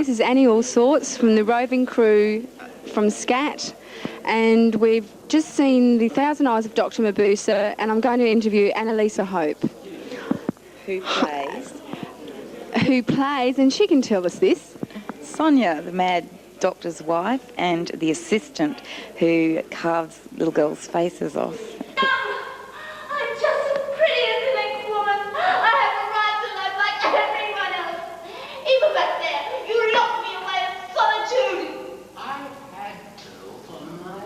this is Annie Allsorts from the roving crew from SCAT, and we've just seen The Thousand Eyes of Dr Mabuse, and I'm going to interview Annalisa Hope. Who plays? Who plays, and she can tell us this. Sonia, the mad doctor's wife, and the assistant who carves little girls' faces off. I'm just as pretty as the next woman. I have a right to life like everyone else. Even back there, you locked me away in solitude. I had to for my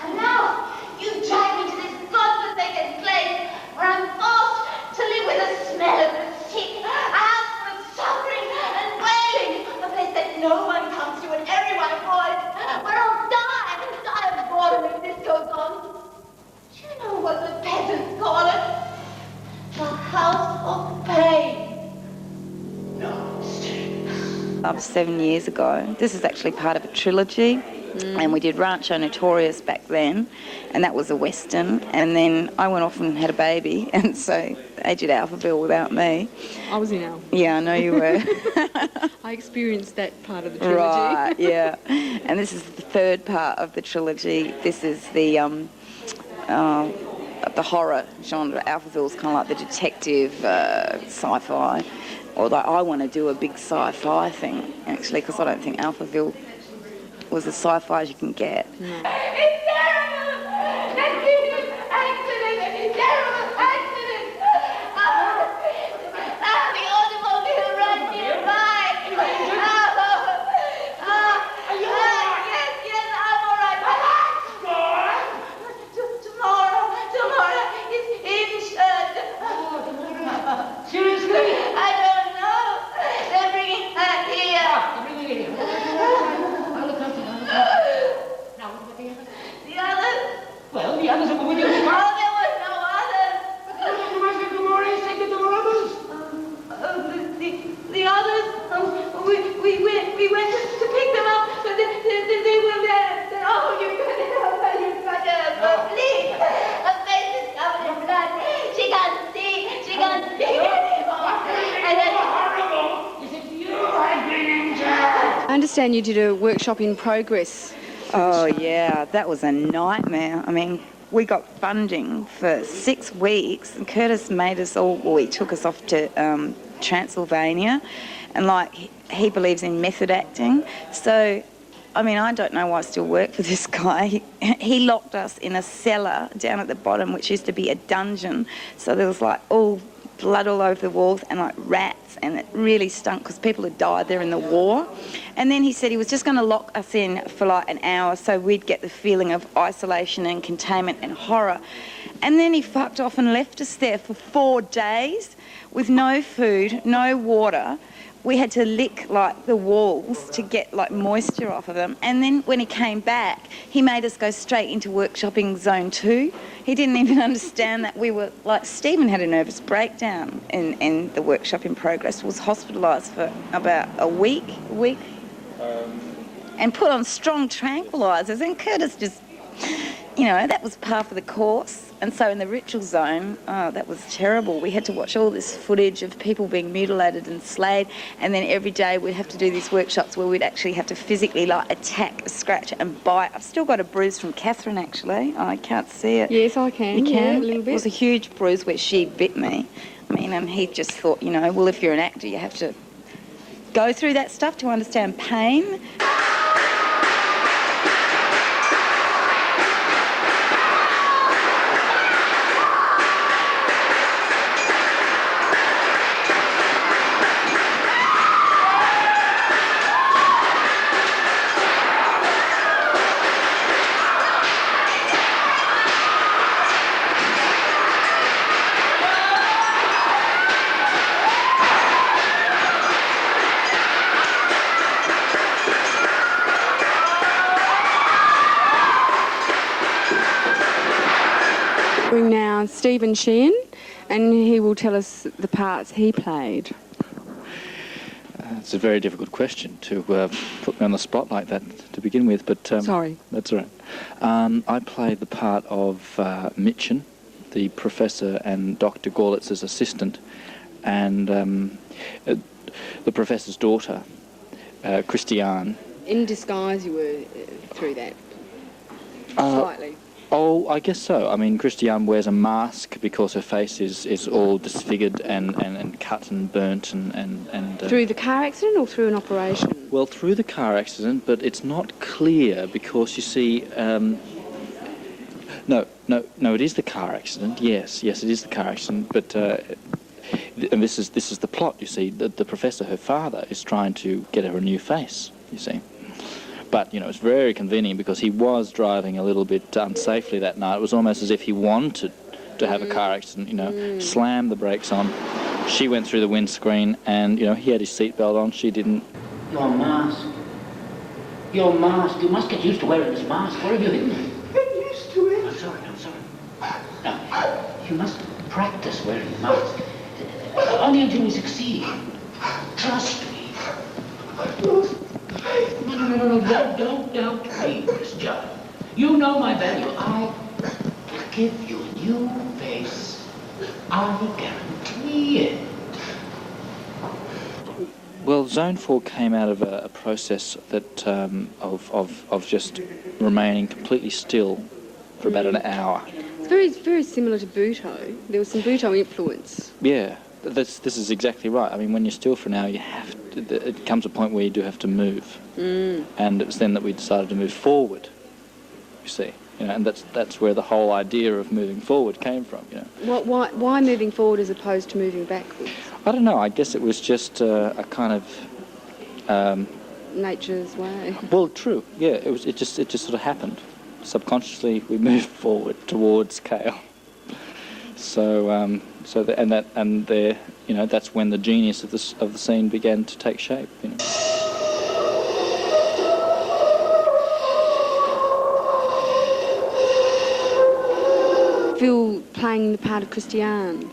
And now, you drag me to this godforsaken place where I'm forced to live with the smell of the sick, a house full of suffering and wailing, a place that no one comes to and everyone avoids, where I'll die of boredom if this goes on. Do you know what the peasants call it? The house of pain. No. That was 7 years ago. This is actually part of a trilogy. And we did Rancho Notorious back then, and that was a Western. And then I went off and had a baby, and so they did Alphaville without me. I was in Al. Yeah, I know you were. I experienced that part of the trilogy. Right, yeah. And this is the third part of the trilogy. This is the horror genre. Alphaville's kind of like the detective sci-fi. Although I want to do a big sci-fi thing, actually, because I don't think Alphaville was as sci-fi as you can get. It's terrible! That business accident! It's terrible accident! The automobile ran nearby! Yes, I'm all right. Tomorrow is insured. Seriously? I don't know. They're bringing her here. Bring it here. I'll look after her. Now, what about the others? The others? Well, the others are with you. Oh, there was no others. You must have more instinct than there were others. The others, we went to pick them up, but they were there. Oh, you've got a bleed. Her face is covered in blood. She can't see anymore. And then, Horrible! Is it you I've been injured? I understand you did a workshop in progress. Oh, yeah, that was a nightmare. I mean, we got funding for 6 weeks, and Curtis made us all, well, he took us off to Transylvania, and like, he believes in method acting. So, I mean, I don't know why I still work for this guy. He locked us in a cellar down at the bottom, which used to be a dungeon. So there was like all blood all over the walls and like rats, and it really stunk because people had died there in the war. And then he said he was just going to lock us in for like an hour so we'd get the feeling of isolation and containment and horror. And then he fucked off and left us there for 4 days with no food, no water. We had to lick like the walls to get like moisture off of them. And then when he came back, he made us go straight into workshopping zone 2. He didn't even understand that we were like, Stephen had a nervous breakdown in the workshop in progress, was hospitalised for about a week, and put on strong tranquilizers. And Curtis just, you know, that was part of the course. And so in the ritual zone, oh, that was terrible. We had to watch all this footage of people being mutilated and slayed, and then every day we'd have to do these workshops where we'd actually have to physically like attack, scratch and bite. I've still got a bruise from Catherine, actually. I can't see it. Yes, I can. You can? Yeah, a little bit. It was a huge bruise where she bit me. I mean, and he just thought, you know, well, if you're an actor, you have to go through that stuff to understand pain. Now Stephen Sheehan, and he will tell us the parts he played. It's a very difficult question to put me on the spot like that to begin with, but Sorry. That's all right. I played the part of Mitchin, the professor, and Dr Gorlitz's assistant, and the professor's daughter. Christiane. In disguise you were through that? Slightly. Oh, I guess so. I mean, Christiane wears a mask because her face is all disfigured and cut and burnt and Through the car accident or through an operation? well, through the car accident, but it's not clear because you see. No, it is the car accident. Yes, it is the car accident. But and this is the plot. You see, the professor, her father, is trying to get her a new face. You see. But, it's very convenient because he was driving a little bit unsafely that night. It was almost as if he wanted to have a car accident, slammed the brakes on. She went through the windscreen and, he had his seatbelt on, she didn't. Your mask. Your mask. You must get used to wearing this mask. Where have you hidden it? Get used to it. I'm sorry. Now, you must practice wearing the mask. Only until we succeed. Trust me. No, don't doubt me, Miss John. You know my value. I will give you a new face. I guarantee it. Well, Zone 4 came out of a process that of just remaining completely still for about an hour. It's very, very similar to Buto. There was some Buto influence. Yeah, this is exactly right. I mean, when you're still for an hour, it comes a point where you do have to move. And it was then that we decided to move forward, you see. And that's where the whole idea of moving forward came from, Why moving forward as opposed to moving backwards? I don't know, I guess it was just a kind of... Nature's way. Well, true, yeah, it just sort of happened. Subconsciously, we moved forward towards Kale. That's when the genius of the scene began to take shape. Feel playing the part of Christiane?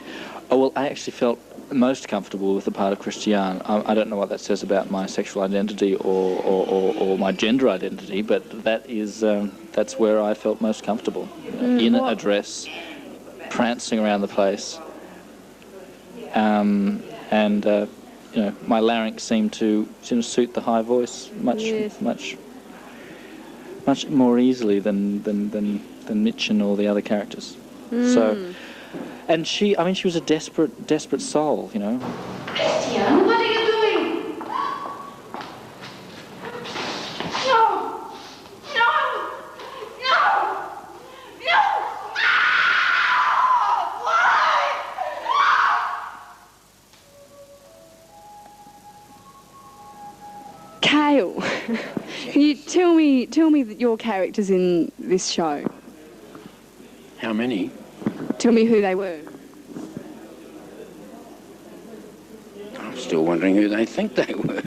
Oh well, I actually felt most comfortable with the part of Christiane. I don't know what that says about my sexual identity or my gender identity, but that's where I felt most comfortable. In a dress, prancing around the place. My larynx seemed to suit the high voice much more easily than Mitchen or the other characters. So, and she was a desperate soul, Christian, what are you doing? No! Why? Kale, can you tell me your characters in this show? How many? Tell me who they were. I'm still wondering who they think they were.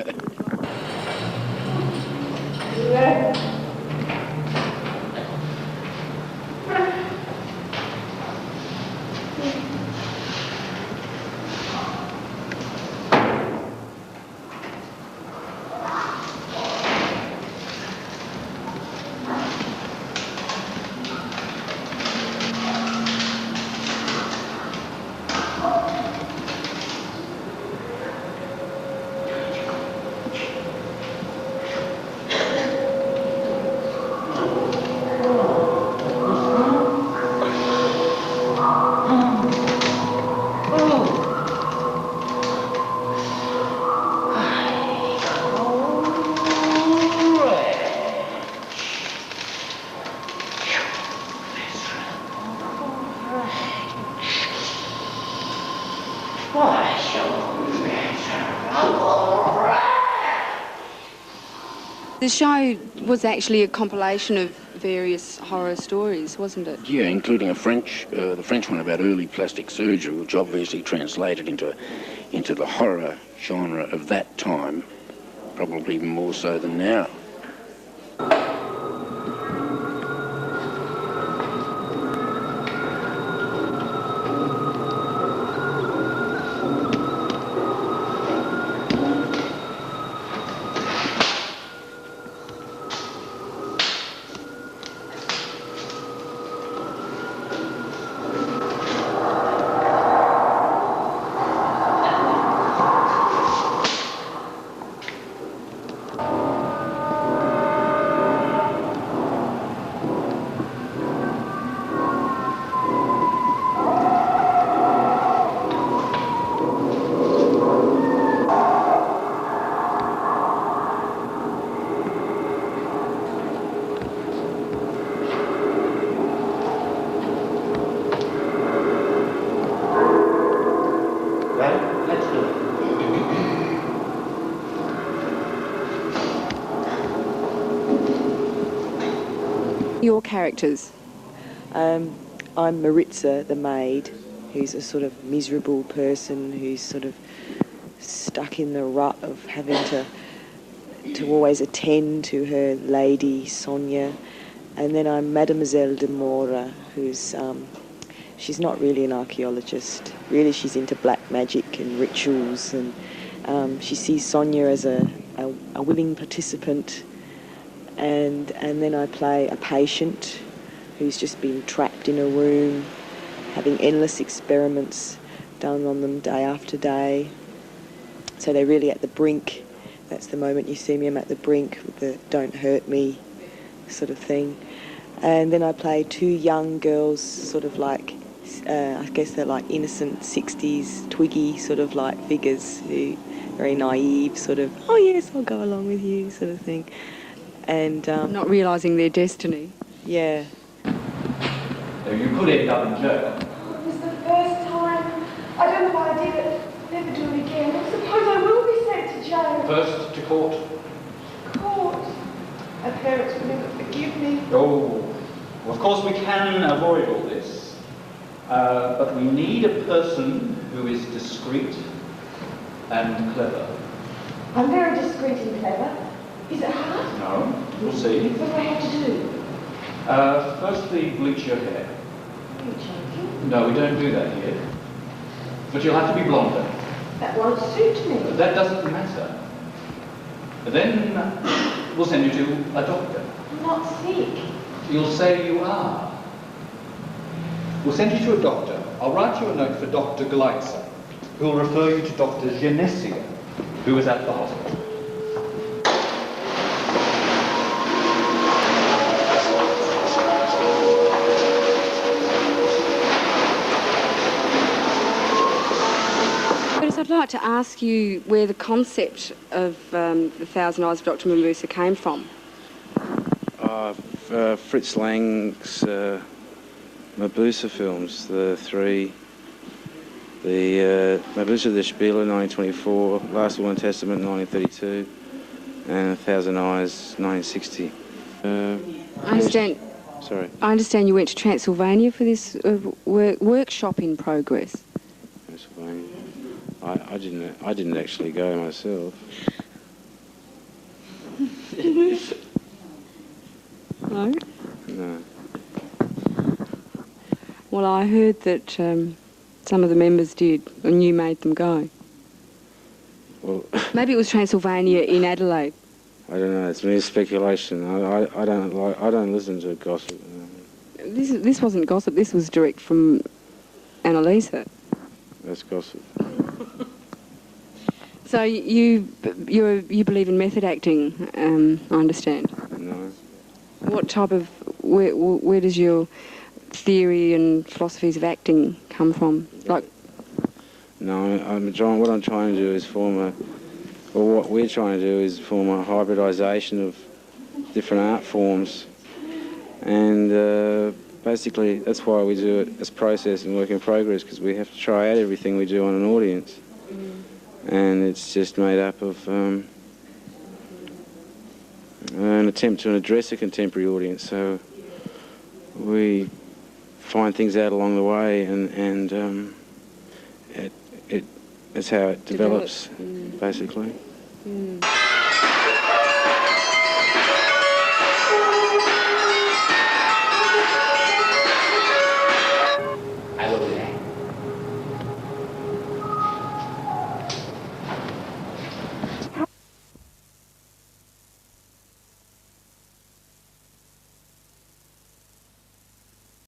The show was actually a compilation of various horror stories, wasn't it? Yeah, including the French one about early plastic surgery, which obviously translated into the horror genre of that time, probably even more so than now. your characters? I'm Maritza, the maid, who's a sort of miserable person who's sort of stuck in the rut of having to always attend to her lady, Sonia. And then I'm Mademoiselle de Mora, who's, she's not really an archaeologist. Really, she's into black magic and rituals, and she sees Sonia as a willing participant. And then I play a patient who's just been trapped in a room, having endless experiments done on them day after day. So they're really at the brink. That's the moment you see me, I'm at the brink with the don't hurt me sort of thing. And then I play two young girls, sort of like, I guess they're like innocent 60s, twiggy sort of like figures, who very naive, sort of, oh yes, I'll go along with you sort of thing. And Not realising their destiny. yeah. So you could end up in jail. It was the first time. I don't know why I did it. Never do it again. I suppose I will be sent to jail. First to court. Court. My parents will never forgive me. Oh, well, of course we can avoid all this. But we need a person who is discreet and clever. I'm very discreet and clever. Is it hard? No, we'll see. What do I have to do? Firstly, bleach your hair. Are you joking? No, we don't do that here. But you'll have to be blonder. That won't suit me. But that doesn't matter. Then we'll send you to a doctor. I'm not sick. You'll say you are. We'll send you to a doctor. I'll write you a note for Dr. Gleitzer, who will refer you to Dr. Genesia, who is at the hospital. Curtis, I'd like to ask you where the concept of The Thousand Eyes of Dr Mabuse came from. Fritz Lang's Mabuse films, the three, the Mabuse the Spieler 1924, Last Will and Testament 1932, and A Thousand Eyes 1960. I understand you went to Transylvania for this workshop in progress. Transylvania. I didn't actually go myself. No? No. Well, I heard that some of the members did, and you made them go. Well, Maybe it was Transylvania in Adelaide. I don't know. It's mere speculation. I don't listen to gossip. This wasn't gossip. This was direct from Annalisa. That's gossip. So you believe in method acting? I understand. No. What type of where does your theory and philosophies of acting come from? Like, no, what I'm trying to do is what we're trying to do is form a hybridisation of different art forms, and basically that's why we do it as process and work in progress, because we have to try out everything we do on an audience, and it's just made up of an attempt to address a contemporary audience. So we find things out along the way, and it's how it develops. Basically.